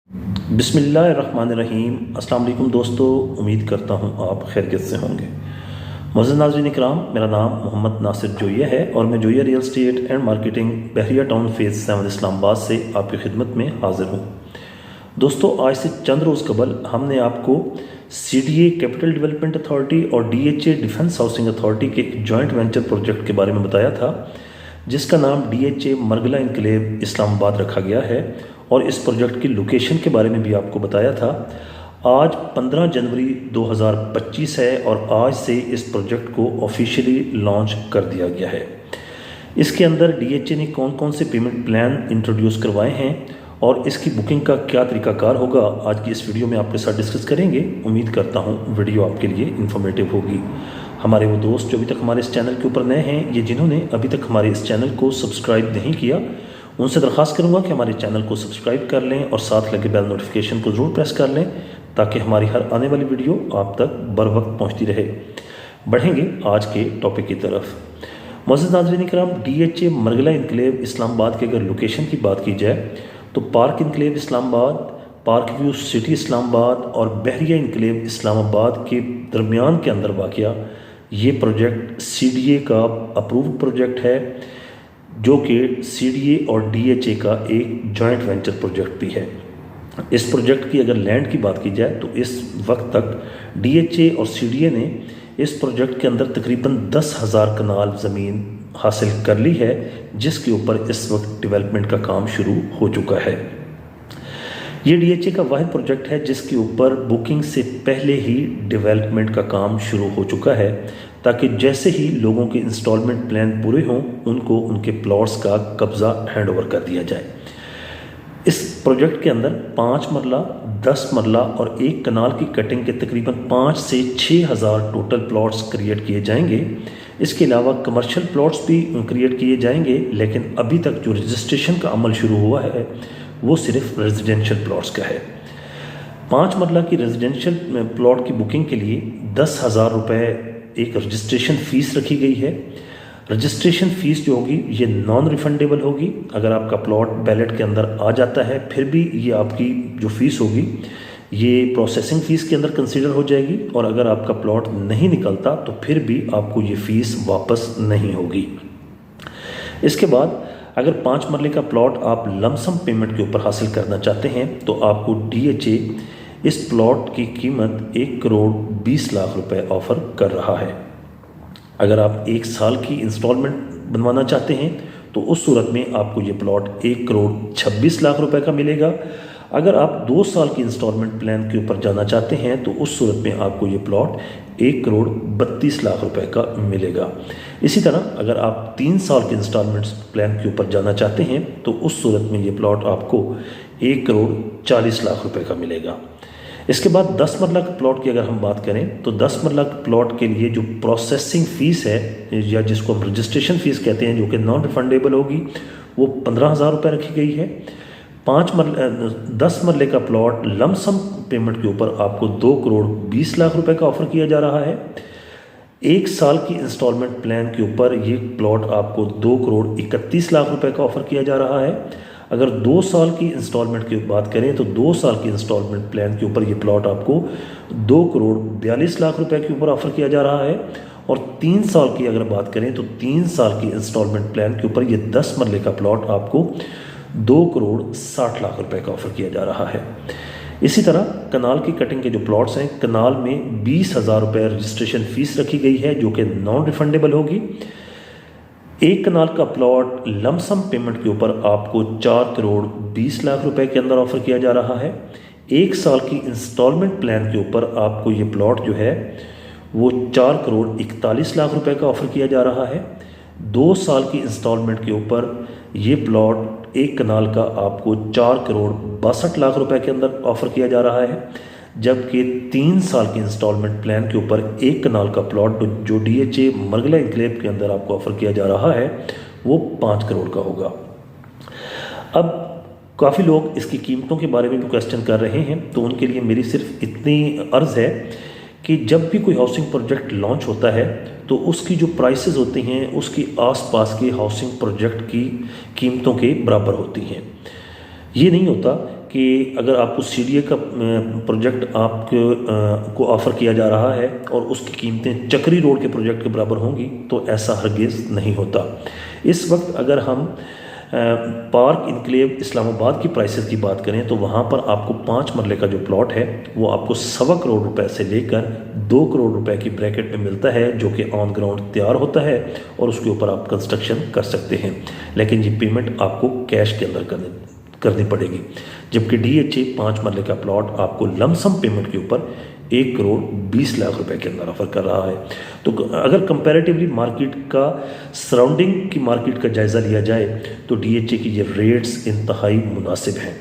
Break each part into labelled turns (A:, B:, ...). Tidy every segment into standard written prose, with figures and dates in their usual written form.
A: बिस्मिल्लाहिर्रहमानिर्रहीम। अस्सलाम वालेकुम दोस्तों, उम्मीद करता हूँ आप खैरियत से होंगे। मुअज़्ज़ज़ नाज़रीन इकराम, मेरा नाम मोहम्मद नासिर जोइया है और मैं Joiya real estate and marketing Bahria town phase 7 Islamabad से आपकी खिदमत में हाज़िर हूँ। दोस्तों, आज से चंद रोज़ कबल हमने आपको CDA कैपिटल डेवलपमेंट अथॉरिटी और DHA डिफेंस हाउसिंग अथॉरिटी के एक जॉइंट वेंचर प्रोजेक्ट के बारे में बताया था, जिसका नाम DHA मरगला इनकलेव इस्लामाबाद रखा गया है, और इस प्रोजेक्ट की लोकेशन के बारे में भी आपको बताया था। आज 15 जनवरी 2025 है और आज से इस प्रोजेक्ट को ऑफिशियली लॉन्च कर दिया गया है। इसके अंदर DHA ने कौन कौन से पेमेंट प्लान इंट्रोड्यूस करवाए हैं और इसकी बुकिंग का क्या तरीकाकार होगा, आज की इस वीडियो में आपके साथ डिस्कस करेंगे। उम्मीद करता हूँ वीडियो आपके लिए इन्फॉर्मेटिव होगी। हमारे वो दोस्त जो अभी तक हमारे इस चैनल के ऊपर नए हैं, ये जिन्होंने अभी तक हमारे इस चैनल को सब्सक्राइब नहीं किया, उनसे दरख्वास्त करूँगा कि हमारे चैनल को सब्सक्राइब कर लें और साथ लगे बेल नोटिफिकेशन को ज़रूर प्रेस कर लें, ताकि हमारी हर आने वाली वीडियो आप तक बर वक्त पहुँचती रहे। बढ़ेंगे आज के टॉपिक की तरफ। मुअज़्ज़ज़ नाज़रीन इकराम, DHA मरगला इनकलेव इस्लामाबाद की अगर लोकेशन की बात की जाए तो park enclave Islamabad, park view city Islamabad और बहरिया इनकलेव इस्लामाबाद के दरमियान के अंदर वाक़या ये प्रोजेक्ट CDA का अप्रूव्ड प्रोजेक्ट है, जो कि CDA और DHA का एक जॉइंट वेंचर प्रोजेक्ट भी है। इस प्रोजेक्ट की अगर लैंड की बात की जाए तो इस वक्त तक DHA और CDA ने इस प्रोजेक्ट के अंदर तकरीबन 10,000 कनाल ज़मीन हासिल कर ली है, जिसके ऊपर इस वक्त डेवलपमेंट का काम शुरू हो चुका है। ये DHA का वाहिद प्रोजेक्ट है जिसके ऊपर बुकिंग से पहले ही डेवलपमेंट का काम शुरू हो चुका है, ताकि जैसे ही लोगों के इंस्टॉलमेंट प्लान पूरे हों उनको उनके प्लॉट्स का कब्ज़ा हैंडओवर कर दिया जाए। इस प्रोजेक्ट के अंदर 5 मरला, 10 मरला और 1 कनाल की कटिंग के तकरीबन 5 से 6 हज़ार टोटल प्लॉट्स क्रिएट किए जाएंगे। इसके अलावा कमर्शियल प्लॉट्स भी क्रिएट किए जाएंगे, लेकिन अभी तक जो रजिस्ट्रेशन का अमल शुरू हुआ है वो सिर्फ रेजिडेंशियल प्लॉट्स का है। 5 मरला की रेजिडेंशियल प्लॉट की बुकिंग के लिए 10,000 रुपये एक रजिस्ट्रेशन फ़ीस रखी गई है। रजिस्ट्रेशन फ़ीस जो होगी ये नॉन रिफंडेबल होगी। अगर आपका प्लॉट बैलेट के अंदर आ जाता है फिर भी ये आपकी जो फ़ीस होगी ये प्रोसेसिंग फ़ीस के अंदर कंसीडर हो जाएगी, और अगर आपका प्लॉट नहीं निकलता तो फिर भी आपको ये फ़ीस वापस नहीं होगी। इसके बाद अगर 5 मरले का प्लॉट आप लमसम पेमेंट के ऊपर हासिल करना चाहते हैं तो आपको DHA इस प्लॉट की कीमत 1 करोड़ 20 लाख रुपए ऑफ़र कर रहा है। अगर आप 1 साल की इंस्टॉलमेंट बनवाना चाहते हैं तो उस सूरत में आपको ये प्लॉट 1 करोड़ 26 लाख रुपए का मिलेगा। अगर आप 2 साल की इंस्टॉलमेंट प्लान के ऊपर जाना चाहते हैं तो उस सूरत में आपको ये प्लॉट 1 करोड़ 32 लाख रुपए का मिलेगा। इसी तरह अगर आप 3 साल के इंस्टॉलमेंट प्लान के ऊपर जाना चाहते हैं तो उस सूरत में ये प्लॉट आपको 1 करोड़ 40 लाख रुपए का मिलेगा। इसके बाद 10 मरला के प्लॉट की अगर हम बात करें तो 10 मरला के प्लॉट के लिए जो प्रोसेसिंग फ़ीस है, या जिसको हम रजिस्ट्रेशन फ़ीस कहते हैं, जो कि नॉन रिफंडेबल होगी, वो 15,000 रुपये रखी गई है। 10 मरले का प्लॉट लमसम पेमेंट के ऊपर आपको 2 करोड़ 20 लाख रुपए का ऑफ़र किया जा रहा है। 1 साल की इंस्टॉलमेंट प्लान के ऊपर ये प्लॉट आपको 2 करोड़ 31 लाख रुपए का ऑफ़र किया जा रहा है। अगर 2 साल की इंस्टॉलमेंट की बात करें तो 2 साल की इंस्टॉलमेंट प्लान के ऊपर ये प्लॉट आपको 2 करोड़ 42 लाख रुपए के ऊपर ऑफ़र किया जा रहा है। और 3 साल की अगर बात करें तो 3 साल की इंस्टॉलमेंट प्लान के ऊपर ये 10 मरले का प्लॉट आपको 2 करोड़ 60 लाख रुपए का ऑफ़र किया जा रहा है। इसी तरह कनाल की कटिंग के जो प्लॉट्स हैं, कनाल में 20,000 रुपये रजिस्ट्रेशन फ़ीस रखी गई है, जो कि नॉन रिफंडेबल होगी। 1 कनाल का प्लॉट लमसम पेमेंट के ऊपर आपको 4 करोड़ 20 लाख रुपए के अंदर ऑफ़र किया जा रहा है। 1 साल की इंस्टॉलमेंट प्लान के ऊपर आपको ये प्लॉट जो है वो 4 करोड़ 41 लाख रुपए का ऑफ़र किया जा रहा है। 2 साल की इंस्टॉलमेंट के ऊपर ये प्लॉट 1 कनाल का आपको 4 करोड़ 62 लाख रुपए के अंदर ऑफ़र किया जा रहा है, जबकि 3 साल की इंस्टॉलमेंट प्लान के ऊपर 1 कनाल का प्लॉट जो DHA मरगला इनकलेव के अंदर आपको ऑफ़र किया जा रहा है वो 5 करोड़ का होगा। अब काफ़ी लोग इसकी कीमतों के बारे में भी क्वेश्चन कर रहे हैं, तो उनके लिए मेरी सिर्फ इतनी अर्ज़ है कि जब भी कोई हाउसिंग प्रोजेक्ट लॉन्च होता है तो उसकी जो प्राइसेस होती हैं उसकी आसपास के हाउसिंग प्रोजेक्ट की कीमतों के बराबर होती हैं। ये नहीं होता कि अगर आपको CDA का प्रोजेक्ट को ऑफ़र किया जा रहा है और उसकी कीमतें चक्री रोड के प्रोजेक्ट के बराबर होंगी, तो ऐसा हरगिज़ नहीं होता। इस वक्त अगर हम पार्क इनक्लेव इस्लामाबाद की प्राइसेस की बात करें तो वहाँ पर आपको 5 मरले का जो प्लॉट है वो आपको 1.25 करोड़ रुपए से लेकर 2 करोड़ रुपए की ब्रैकेट में मिलता है, जो कि ऑन ग्राउंड तैयार होता है और उसके ऊपर आप कंस्ट्रक्शन कर सकते हैं। लेकिन ये पेमेंट आपको कैश के अंदर करनी पड़ेगी, जबकि DHA 5 मरले का प्लॉट आपको लमसम पेमेंट के ऊपर 1 करोड़ 20 लाख रुपए के अंदर ऑफर कर रहा है। तो अगर कंपैरेटिवली मार्केट का सराउंडिंग की मार्केट का जायज़ा लिया जाए तो DHA की ये रेट्स इंतहाई मुनासिब हैं।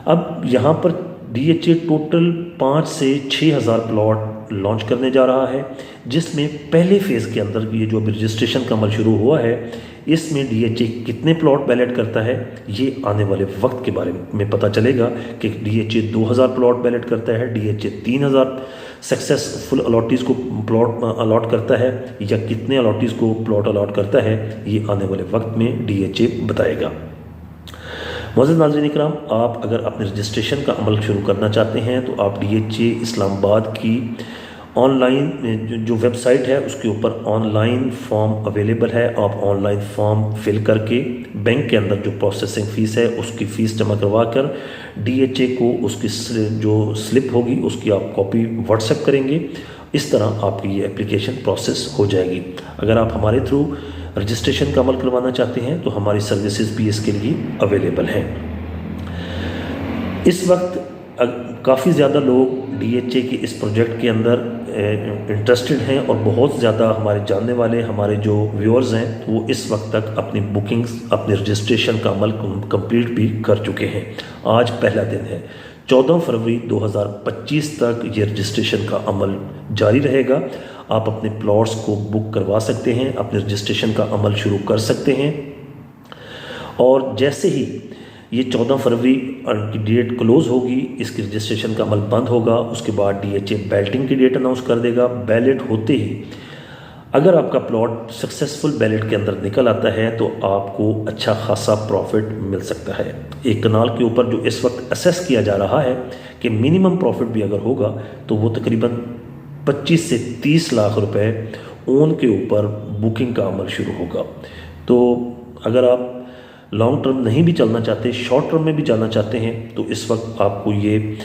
A: अब यहाँ पर DHA टोटल 5 से 6 हज़ार प्लॉट लॉन्च करने जा रहा है, जिसमें पहले फेज़ के अंदर ये जो अभी रजिस्ट्रेशन का अमल शुरू हुआ है, इसमें DHA कितने प्लॉट बैलेट करता है ये आने वाले वक्त के बारे में पता चलेगा कि DHA 2000 प्लॉट बैलेट करता है, DHA 3000 सक्सेसफुल अलॉटीज़ को प्लॉट अलॉट करता है, या कितने अलॉटीज़ को प्लॉट अलॉट करता है ये आने वाले वक्त में DHA बताएगा। मोअज़्ज़िज़ नाज़रीन इकराम, आप अगर अपने रजिस्ट्रेशन का अमल शुरू करना चाहते हैं तो आप DHA इस्लामाबाद की ऑनलाइन जो वेबसाइट है उसके ऊपर ऑनलाइन फॉर्म अवेलेबल है। आप ऑनलाइन फॉर्म फिल करके बैंक के अंदर जो प्रोसेसिंग फ़ीस है उसकी फ़ीस जमा करवा कर DHA को उसकी जो स्लिप होगी उसकी आप कॉपी व्हाट्सएप करेंगे। इस तरह आपकी ये एप्लीकेशन प्रोसेस हो जाएगी। अगर आप हमारे थ्रू रजिस्ट्रेशन का अमल करवाना चाहते हैं तो हमारी सर्विसेज भी इसके लिए अवेलेबल हैं। इस वक्त काफ़ी ज़्यादा लोग DHA के इस प्रोजेक्ट के अंदर इंटरेस्टेड हैं और बहुत ज़्यादा हमारे जानने वाले हमारे जो व्यूअर्स हैं वो इस वक्त तक अपनी बुकिंग्स अपने रजिस्ट्रेशन का अमल कंप्लीट भी कर चुके हैं। आज पहला दिन है, 14 फरवरी 2025 तक ये रजिस्ट्रेशन का अमल जारी रहेगा। आप अपने प्लॉट्स को बुक करवा सकते हैं, अपने रजिस्ट्रेशन का अमल शुरू कर सकते हैं, और जैसे ही ये 14 फरवरी की डेट क्लोज़ होगी, इसकी रजिस्ट्रेशन का अमल बंद होगा। उसके बाद DHA बैलेटिंग की डेट अनाउंस कर देगा। बैलेट होते ही अगर आपका प्लॉट सक्सेसफुल बैलेट के अंदर निकल आता है तो आपको अच्छा खासा प्रॉफिट मिल सकता है। एक कनाल के ऊपर जो इस वक्त असेस किया जा रहा है कि मिनिमम प्रॉफिट भी अगर होगा तो वो तकरीबन 25 से 30 लाख रुपए ओन के ऊपर बुकिंग का अमल शुरू होगा। तो अगर आप लॉन्ग टर्म नहीं भी चलना चाहते, शॉर्ट टर्म में भी जाना चाहते हैं, तो इस वक्त आपको ये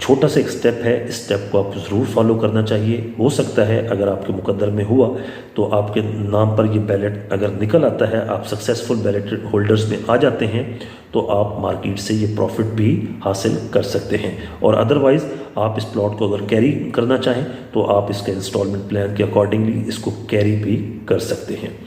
A: छोटा सा एक स्टेप है, इस स्टेप को आपको ज़रूर फॉलो करना चाहिए। हो सकता है अगर आपके मुकद्दर में हुआ तो आपके नाम पर ये बैलेट अगर निकल आता है, आप सक्सेसफुल बैलेट होल्डर्स में आ जाते हैं, तो आप मार्केट से ये प्रॉफिट भी हासिल कर सकते हैं। और अदरवाइज़ आप इस प्लॉट को अगर कैरी करना चाहें तो आप इसके इंस्टॉलमेंट प्लान के अकॉर्डिंगली इसको कैरी भी कर सकते हैं।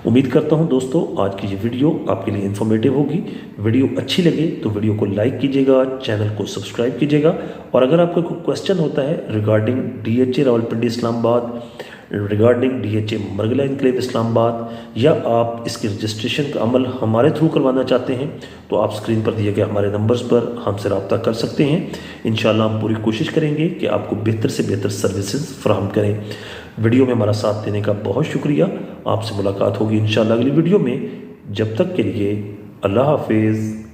A: उम्मीद करता हूं दोस्तों आज की ये वीडियो आपके लिए इन्फॉर्मेटिव होगी। वीडियो अच्छी लगे तो वीडियो को लाइक कीजिएगा, चैनल को सब्सक्राइब कीजिएगा, और अगर आपका कोई क्वेश्चन होता है regarding DHA Rawalpindi Islamabad, regarding DHA Margalla enclave Islamabad, या आप इसकी रजिस्ट्रेशन का अमल हमारे थ्रू करवाना चाहते हैं, तो आप स्क्रीन पर दिए गए हमारे नंबर्स पर हमसे रब्ता कर सकते हैं। इंशाल्लाह हम पूरी कोशिश करेंगे कि आपको बेहतर से बेहतर सर्विसेज फराहम करें। वीडियो में हमारा साथ देने का बहुत शुक्रिया। आपसे मुलाकात होगी इंशाल्लाह अगली वीडियो में। जब तक के लिए अल्लाह हाफिज़।